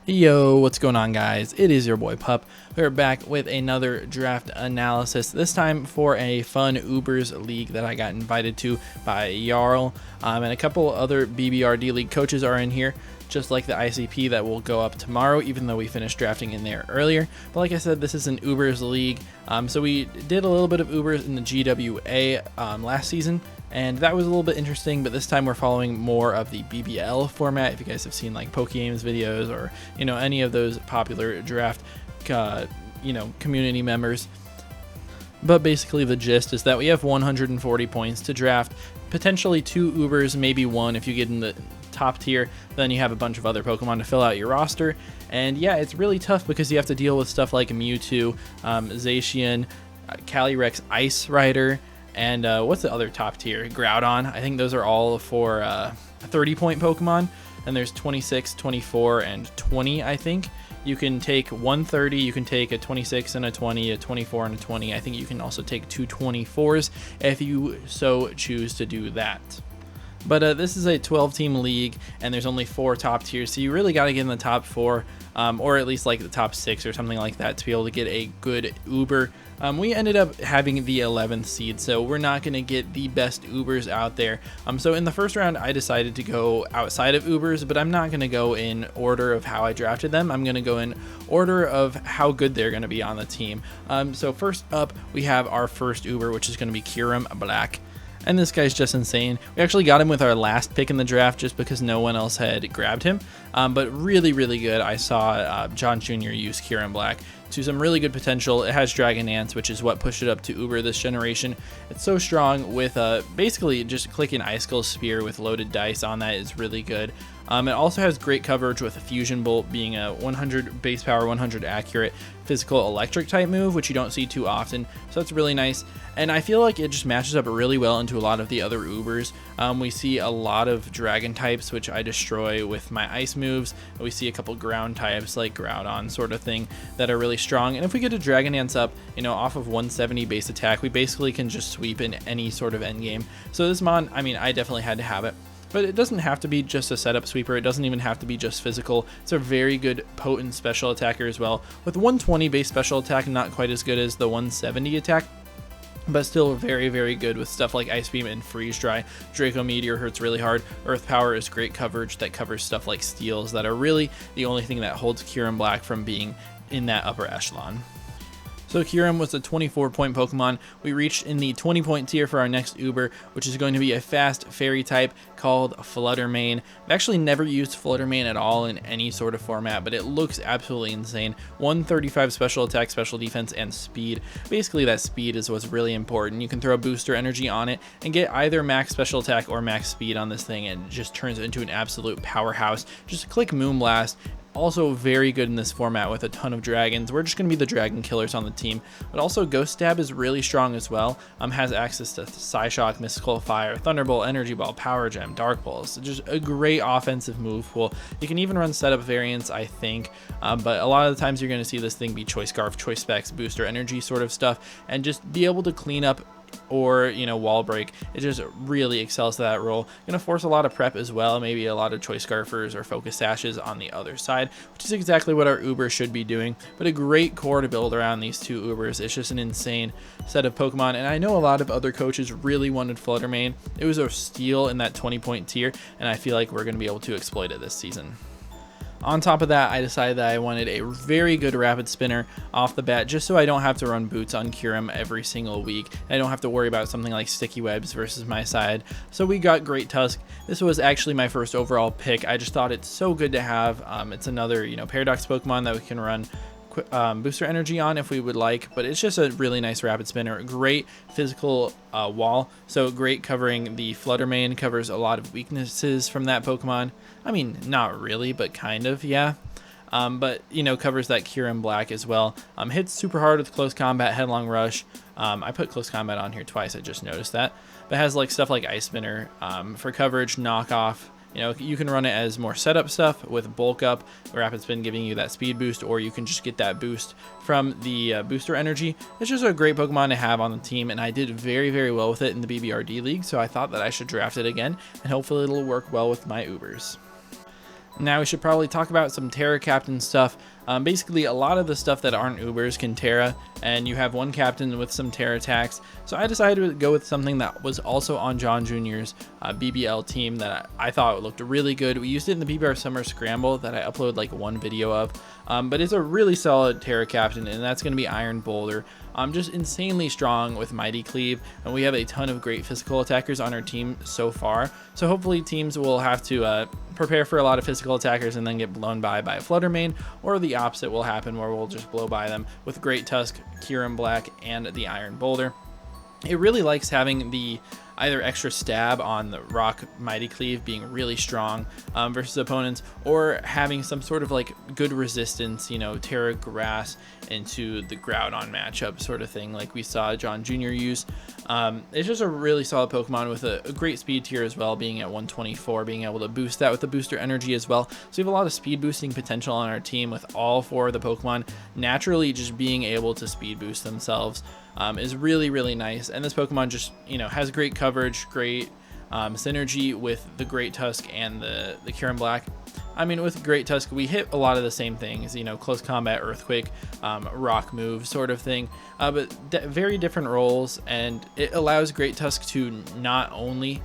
Yo, what's going on, guys? It is your boy Pup. We're back with another draft analysis, this time for a fun Ubers league that I got invited to by Jarl, and a couple other BBRD league coaches are in here, just like the ICP that will go up tomorrow, even though we finished drafting in there earlier. But like I said, this is an Ubers league, so we did a little bit of Ubers in the GWA last season, and that was a little bit interesting, but this time we're following more of the BBL format. If you guys have seen like PokeGames videos or, you know, any of those popular draft, community members. But basically the gist is that we have 140 points to draft, potentially 2 Ubers, maybe 1 if you get in the top tier. Then you have a bunch of other Pokemon to fill out your roster. And yeah, it's really tough because you have to deal with stuff like Mewtwo, Zacian, Calyrex Ice Rider, and what's the other top tier? Groudon. I think those are all for 30-point Pokemon. And there's 26, 24, and 20, I think. You can take 130, you can take a 26 and a 20, a 24 and a 20. I think you can also take 2 24s if you so choose to do that. But this is a 12-team league, and there's only 4 top tiers, so you really got to get in the top 4, or at least like the top 6 or something like that to be able to get a good Uber. We ended up having the 11th seed, so we're not going to get the best Ubers out there. So in the first round, I decided to go outside of Ubers, but I'm not going to go in order of how I drafted them. I'm going to go in order of how good they're going to be on the team. So first up, we have our first Uber, which is going to be Kyerum-Black. And this guy's just insane. We actually got him with our last pick in the draft just because no one else had grabbed him. But really, really good. I saw John Jr. use Kyerum-Black to some really good potential. It has Dragon Dance, which is what pushed it up to Uber this generation. It's so strong with basically just clicking Icicle Spear with loaded dice on that is really good. It also has great coverage with a Fusion Bolt being a 100 base power, 100 accurate physical electric type move, which you don't see too often. So that's really nice. And I feel like it just matches up really well into a lot of the other Ubers. We see a lot of dragon types, which I destroy with my ice moves. We see a couple ground types like Groudon sort of thing that are really strong. And if we get a Dragon Dance up, off of 170 base attack, we basically can just sweep in any sort of endgame. So this mon, I definitely had to have it. But it doesn't have to be just a setup sweeper. It doesn't even have to be just physical. It's a very good potent special attacker as well. With 120 base special attack, not quite as good as the 170 attack, but still very, very good with stuff like Ice Beam and Freeze Dry. Draco Meteor hurts really hard. Earth Power is great coverage that covers stuff like Steels that are really the only thing that holds Kyerum-Black from being in that upper echelon. So Kyerum was a 24-point Pokemon. We reached in the 20-point tier for our next Uber, which is going to be a fast fairy type called Flutter Mane. I've actually never used Flutter Mane at all in any sort of format, but it looks absolutely insane. 135 special attack, special defense, and speed. Basically, that speed is what's really important. You can throw booster energy on it and get either max special attack or max speed on this thing, and it just turns it into an absolute powerhouse. Just click Moonblast. Also very good in this format with a ton of dragons. We're just going to be the dragon killers on the team. But also Ghost Stab is really strong as well. Has access to Psyshock, Mystical Fire, Thunderbolt, Energy Ball, Power Gem, Dark Pulse. Just a great offensive move pool. You can even run setup variants, I think. But a lot of the times you're going to see this thing be Choice Scarf, Choice Specs, Booster Energy sort of stuff. And just be able to clean up or wall break. It just really excels to that role. Gonna force a lot of prep as well, maybe a lot of Choice Scarfers or Focus Sashes on the other side, which is exactly what our Uber should be doing. But a great core to build around these 2 Ubers. It's just an insane set of Pokemon, and I know a lot of other coaches really wanted Flutter Mane. It was a steal in that 20-point tier, and I feel like we're gonna be able to exploit it this season. On top of that, I decided that I wanted a very good rapid spinner off the bat, just so I don't have to run boots on Kyerum every single week. And I don't have to worry about something like Sticky Webs versus my side. So we got Great Tusk. This was actually my first overall pick. I just thought it's so good to have. It's another, Paradox Pokemon that we can run booster energy on if we would like, but it's just a really nice rapid spinner. Great physical wall, so great covering the Flutter Mane, covers a lot of weaknesses from that Pokemon. Not really, but kind of, yeah. But covers that Kyerum-Black as well. Hits super hard with Close Combat, Headlong Rush. I put Close Combat on here twice, I just noticed that. But has like stuff like Ice Spinner for coverage, knockoff. You can run it as more setup stuff with Bulk Up, Rapid Spin giving you that speed boost, or you can just get that boost from the booster energy. It's just a great Pokemon to have on the team, and I did very, very well with it in the BBRD League, so I thought that I should draft it again, and hopefully it'll work well with my Ubers. Now we should probably talk about some Terra Captain stuff. Basically, a lot of the stuff that aren't Ubers can Terra, and you have one captain with some Terra attacks. So I decided to go with something that was also on John Jr.'s BBL team that I thought looked really good. We used it in the BBR Summer Scramble that I uploaded like one video of, but it's a really solid Terra Captain, and that's going to be Iron Boulder. Just insanely strong with Mighty Cleave, and we have a ton of great physical attackers on our team so far. So hopefully teams will have to prepare for a lot of physical attackers and then get blown by a Flutter Mane, or the opposite will happen where we'll just blow by them with Great Tusk, Kyerum-Black, and the Iron Boulder. It really likes having the either extra stab on the Rock Mighty Cleave being really strong versus opponents, or having some sort of like good resistance, you know, Terra Grass into the Groudon matchup sort of thing like we saw John Jr. use. It's just a really solid Pokemon with a great speed tier as well, being at 124, being able to boost that with the booster energy as well. So we have a lot of speed boosting potential on our team with all 4 of the Pokemon naturally just being able to speed boost themselves. Is really, really nice. And this Pokemon just, you know, has great coverage, great synergy with the Great Tusk and the Kyerum-Black. I mean, with Great Tusk, we hit a lot of the same things, you know, close combat, earthquake, rock move sort of thing, but very different roles, and it allows Great Tusk to not only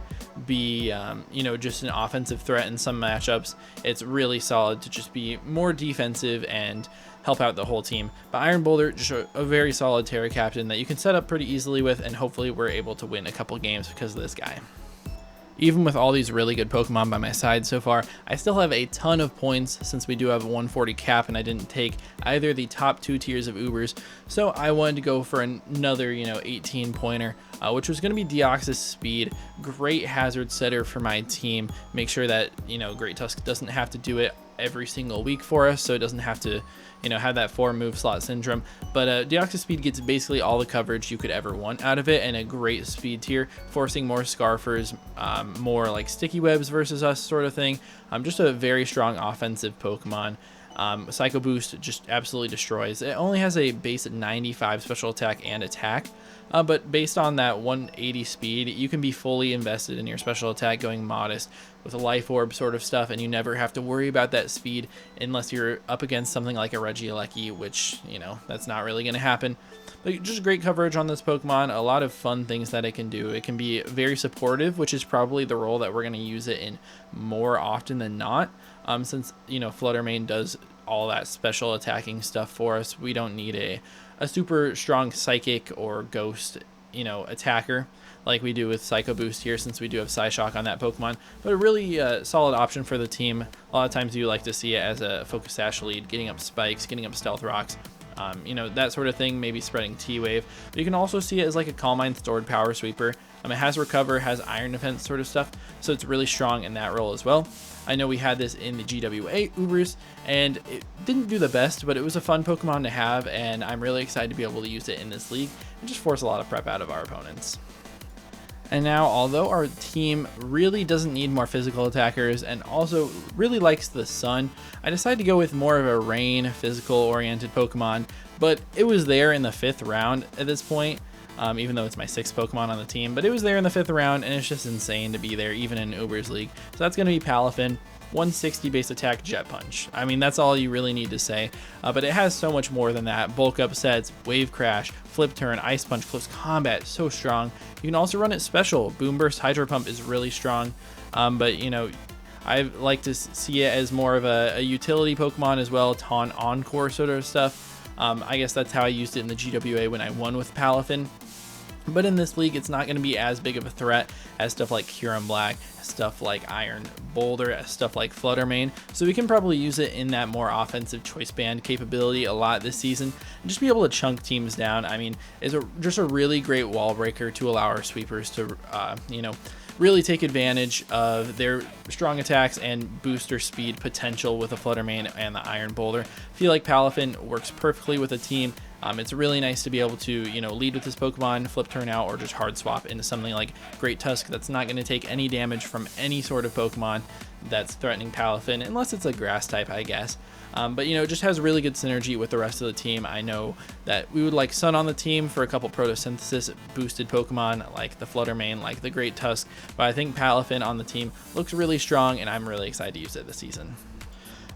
be, you know, just an offensive threat in some matchups. It's really solid to just be more defensive and help out the whole team. But Iron Boulder, just a very solid Terra Captain that you can set up pretty easily with, and hopefully we're able to win a couple games because of this guy. Even with all these really good Pokemon by my side so far, I still have a ton of points since we do have a 140 cap and I didn't take either the top 2 tiers of Ubers. So I wanted to go for another, you know, 18 pointer, which was going to be Deoxys-Speed. Great hazard setter for my team. Make sure that, you know, Great Tusk doesn't have to do it every single week for us, so it doesn't have to, you know, have that 4 move slot syndrome. But Deoxys-Speed gets basically all the coverage you could ever want out of it, and a great speed tier, forcing more Scarfers, more like sticky webs versus us sort of thing. Just a very strong offensive Pokemon. Psycho Boost just absolutely destroys. It only has a base 95 special attack and attack, but based on that 180 speed, you can be fully invested in your special attack going modest with a life orb sort of stuff, and you never have to worry about that speed unless you're up against something like a Regieleki, which, you know, that's not really going to happen. But just great coverage on this Pokemon, a lot of fun things that it can do. It can be very supportive, which is probably the role that we're going to use it in more often than not, since, you know, Flutter Mane does all that special attacking stuff for us. We don't need a super strong Psychic or Ghost, you know, attacker like we do with Psycho Boost here, since we do have Psyshock on that Pokemon. But a really solid option for the team. A lot of times you like to see it as a Focus Sash lead, getting up Spikes, getting up Stealth Rocks, you know, that sort of thing, maybe spreading T-Wave. But you can also see it as like a Calm Mind Stored Power Sweeper. It has Recover, has Iron Defense sort of stuff, so it's really strong in that role as well. I know we had this in the GWA Ubers, and it didn't do the best, but it was a fun Pokemon to have, and I'm really excited to be able to use it in this league and just force a lot of prep out of our opponents. And now, although our team really doesn't need more physical attackers and also really likes the sun, I decided to go with more of a rain, physical-oriented Pokemon, but it was there in the 5th round at this point. Even though it's my 6th Pokemon on the team, but it was there in the 5th round, and it's just insane to be there even in Ubers League. So that's going to be Palafin, 160 base attack, Jet Punch. I mean, that's all you really need to say, but it has so much more than that. Bulk up sets, Wave Crash, Flip Turn, Ice Punch, Close Combat, so strong. You can also run it special. Boom Burst, Hydro Pump is really strong, but you know, I like to see it as more of a utility Pokemon as well, Taunt, Encore sort of stuff. I guess that's how I used it in the GWA when I won with Palafin. But in this league, it's not going to be as big of a threat as stuff like Kyerum-Black, stuff like Iron Boulder, stuff like Flutter Mane. So we can probably use it in that more offensive choice band capability a lot this season, and just be able to chunk teams down. I mean, it's just a really great wall breaker to allow our sweepers to, you know, really take advantage of their strong attacks and booster speed potential with the Flutter Mane and the Iron Boulder. I feel like Palafin works perfectly with a team. It's really nice to be able to, you know, lead with this Pokemon, flip turn out, or just hard swap into something like Great Tusk that's not going to take any damage from any sort of Pokemon that's threatening Palafin, unless it's a grass type, I guess. But, you know, it just has really good synergy with the rest of the team. I know that we would like Sun on the team for a couple Photosynthesis boosted Pokemon like the Flutter Mane, like the Great Tusk, but I think Palafin on the team looks really strong, and I'm really excited to use it this season.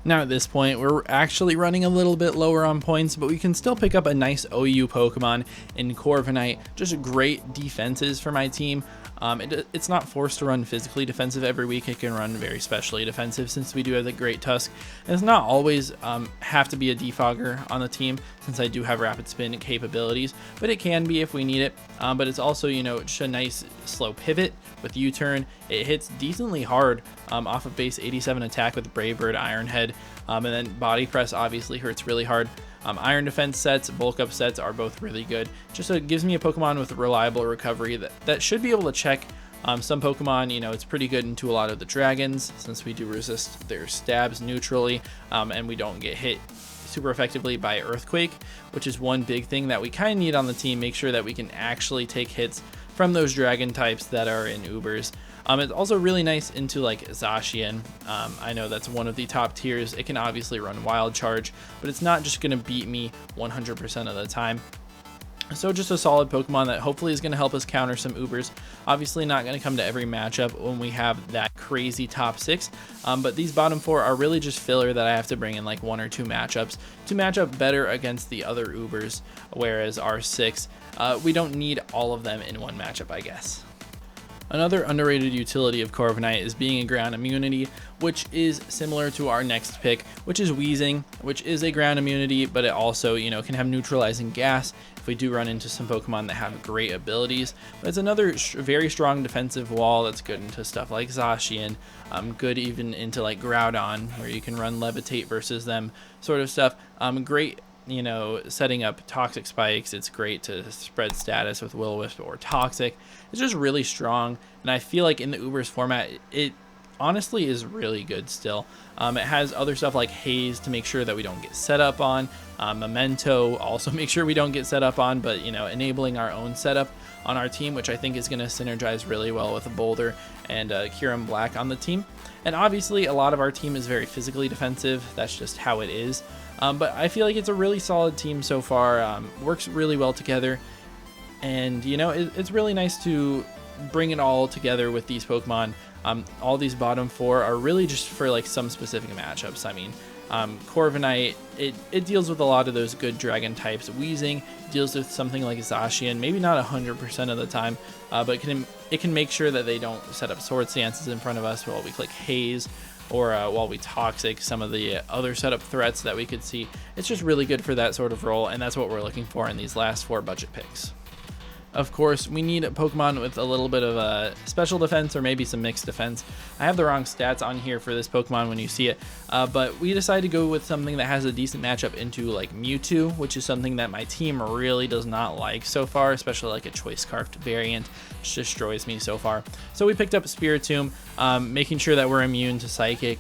Now at this point, we're actually running a little bit lower on points, but we can still pick up a nice OU Pokemon in Corviknight. Just great defenses for my team. It's not forced to run physically defensive every week. It can run very specially defensive since we do have the great Tusk. And it's not always have to be a defogger on the team since I do have rapid spin capabilities, but it can be if we need it. But it's also, you know, just a nice slow pivot with U-turn. It hits decently hard off of base 87 attack with Brave Bird, Iron Head, and then Body Press obviously hurts really hard. Iron Defense sets, Bulk Up sets are both really good. Just gives me a Pokemon with reliable recovery that should be able to check some Pokemon. You know, it's pretty good into a lot of the dragons since we do resist their stabs neutrally, and we don't get hit super effectively by Earthquake, which is one big thing that we kind of need on the team. Make sure that we can actually take hits from those dragon types that are in Ubers. It's also really nice into like Zacian. I know that's one of the top tiers. It can obviously run Wild Charge, but it's not just going to beat me 100% of the time. So just a solid Pokemon that hopefully is going to help us counter some Ubers. Obviously not going to come to every matchup when we have that crazy top 6, but these bottom 4 are really just filler that I have to bring in like 1 or 2 matchups to match up better against the other Ubers, whereas our 6, we don't need all of them in one matchup, I guess. Another underrated utility of Corviknight is being a ground immunity, which is similar to our next pick, which is Weezing, which is a ground immunity, but it also, you know, can have neutralizing gas if we do run into some Pokemon that have great abilities. But it's another very strong defensive wall that's good into stuff like Zacian, good even into like Groudon, where you can run Levitate versus them sort of stuff. Great, you know, setting up toxic spikes. It's great to spread status with Will-O-Wisp or Toxic. It's just really strong, and I feel like in the Ubers format, it honestly is really good still. It has other stuff like Haze to make sure that we don't get set up on. Memento also make sure we don't get set up on, but, you know, enabling our own setup on our team, which I think is going to synergize really well with Boulder and Kyerum-Black on the team. And obviously a lot of our team is very physically defensive. That's just how it is. But I feel like it's a really solid team so far. Works really well together. And, you know, it's really nice to bring it all together with these Pokemon. All these bottom 4 are really just for like some specific matchups. I mean, Corviknight, it deals with a lot of those good dragon types. Weezing deals with something like Zacian, maybe not 100% of the time, but it can make sure that they don't set up Sword Stances in front of us while we click Haze, or while we Toxic some of the other setup threats that we could see. It's just really good for that sort of role, and that's what we're looking for in these last 4 budget picks. Of course, we need a Pokemon with a little bit of a special defense or maybe some mixed defense. I have the wrong stats on here for this Pokemon when you see it, but we decided to go with something that has a decent matchup into like Mewtwo, which is something that my team really does not like so far, especially like a Choice Scarfed variant, which destroys me so far. So we picked up Spiritomb, making sure that we're immune to Psychic,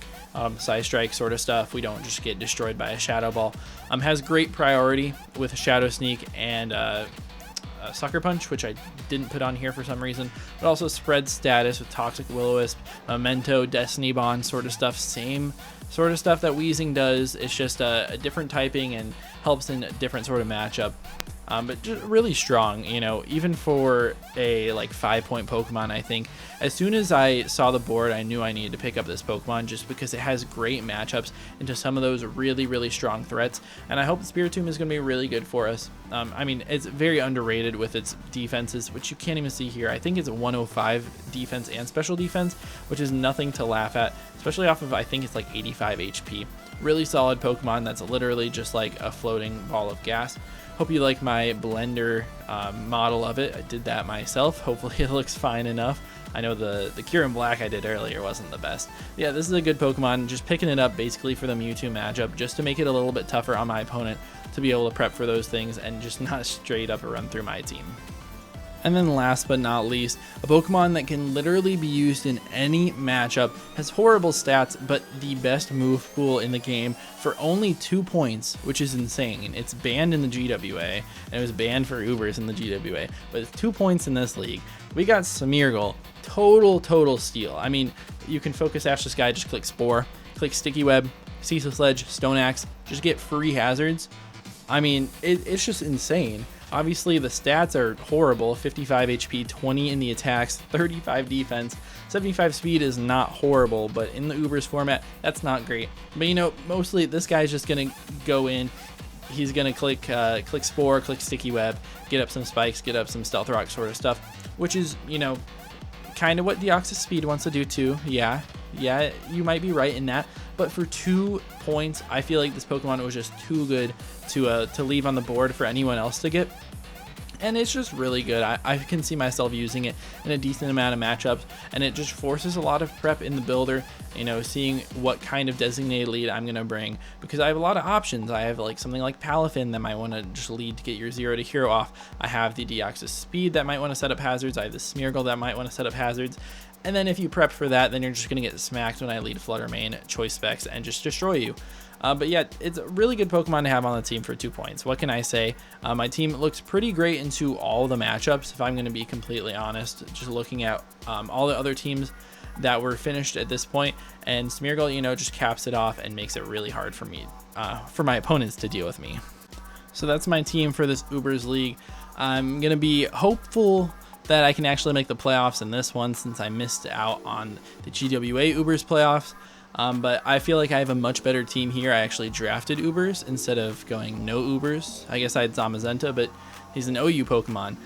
Side Strike sort of stuff. We don't just get destroyed by a Shadow Ball. Has great priority with Shadow Sneak and Sucker Punch, which I didn't put on here for some reason, but also spread status with Toxic Will-O-Wisp, Memento, Destiny Bond sort of stuff. Same sort of stuff that Weezing does. It's just a different typing and helps in a different sort of matchup. But just really strong, you know, even for a like 5-point Pokemon. I think as soon as I saw the board, I knew I needed to pick up this Pokemon just because it has great matchups into some of those really strong threats, and I hope Spiritomb is going to be really good for us. I mean, it's very underrated with its defenses, which you can't even see here. I think it's a 105 defense and special defense, which is nothing to laugh at, especially off of, I think it's like 85 HP. Really solid Pokemon that's literally just like a floating ball of gas. Hope you like my Blender model of it. I did that myself. Hopefully it looks fine enough. I know the Kyerum-Black I did earlier wasn't the best. Yeah, this is a good Pokemon. Just picking it up basically for the Mewtwo matchup, just to make it a little bit tougher on my opponent to be able to prep for those things and just not straight up run through my team. And then last but not least, a Pokemon that can literally be used in any matchup, has horrible stats, but the best move pool in the game for only 2 points, which is insane. It's banned in the GWA, and it was banned for Ubers in the GWA, but it's 2 points in this league. We got Smeargle, total steal. I mean, you can focus Ash the Sky, just click Spore, click Sticky Web, Ceaseless Ledge, Stone Axe, just get free hazards. I mean, it's just insane. Obviously, the stats are horrible: 55 HP, 20 in the attacks, 35 defense, 75 speed is not horrible, but in the Ubers format, that's not great. But you know, mostly this guy's just gonna go in. He's gonna click Spore, click Sticky Web, get up some spikes, get up some Stealth Rock sort of stuff, which is, you know, kind of what Deoxys-Speed wants to do too. Yeah, you might be right in that. But for 2 points, I feel like this Pokemon was just too good to leave on the board for anyone else to get. And it's just really good. I can see myself using it in a decent amount of matchups, and it just forces a lot of prep in the builder, you know, seeing what kind of designated lead I'm going to bring, because I have a lot of options. I have like something like Palafin that might want to just lead to get your 0 to hero off. I have the Deoxys-Speed that might want to set up hazards. I have the Smeargle that might want to set up hazards. And then if you prep for that, then you're just going to get smacked when I lead Flutter Mane, Choice Specs, and just destroy you. But yeah, it's a really good Pokemon to have on the team for 2 points. What can I say? My team looks pretty great into all the matchups, if I'm going to be completely honest, just looking at all the other teams that were finished at this point. And Smeargle, you know, just caps it off and makes it really hard for me, for my opponents to deal with me. So that's my team for this Ubers League. I'm going to be hopeful that I can actually make the playoffs in this one, since I missed out on the GWA Ubers playoffs. But I feel like I have a much better team here. I actually drafted Ubers instead of going no Ubers. I guess I had Zamazenta, but he's an OU Pokemon.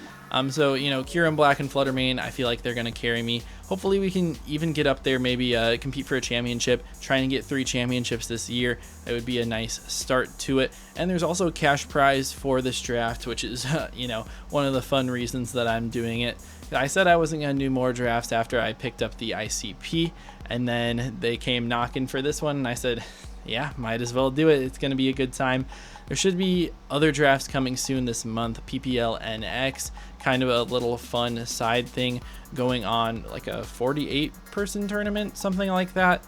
So, you know, Kyerum-Black and Flutter Mane, I feel like they're going to carry me. Hopefully we can even get up there, maybe compete for a championship, trying to get 3 championships this year. It would be a nice start to it. And there's also a cash prize for this draft, which is, you know, one of the fun reasons that I'm doing it. I said I wasn't going to do more drafts after I picked up the ICP, and then they came knocking for this one, and I said, yeah, might as well do it. It's going to be a good time. There should be other drafts coming soon this month. PPL NX, kind of a little fun side thing going on, like a 48-person tournament, something like that.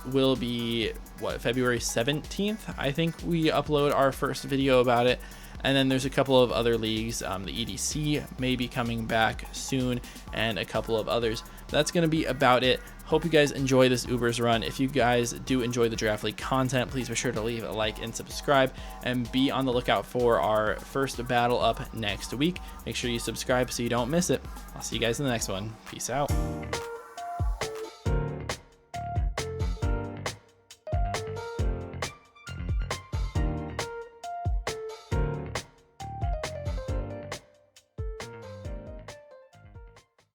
Will be, what, February 17th? I think we upload our first video about it. And then there's a couple of other leagues. The EDC may be coming back soon, and a couple of others. That's going to be about it. Hope you guys enjoy this Ubers run. If you guys do enjoy the Draft League content, please be sure to leave a like and subscribe, and be on the lookout for our first battle up next week. Make sure you subscribe so you don't miss it. I'll see you guys in the next one. Peace out.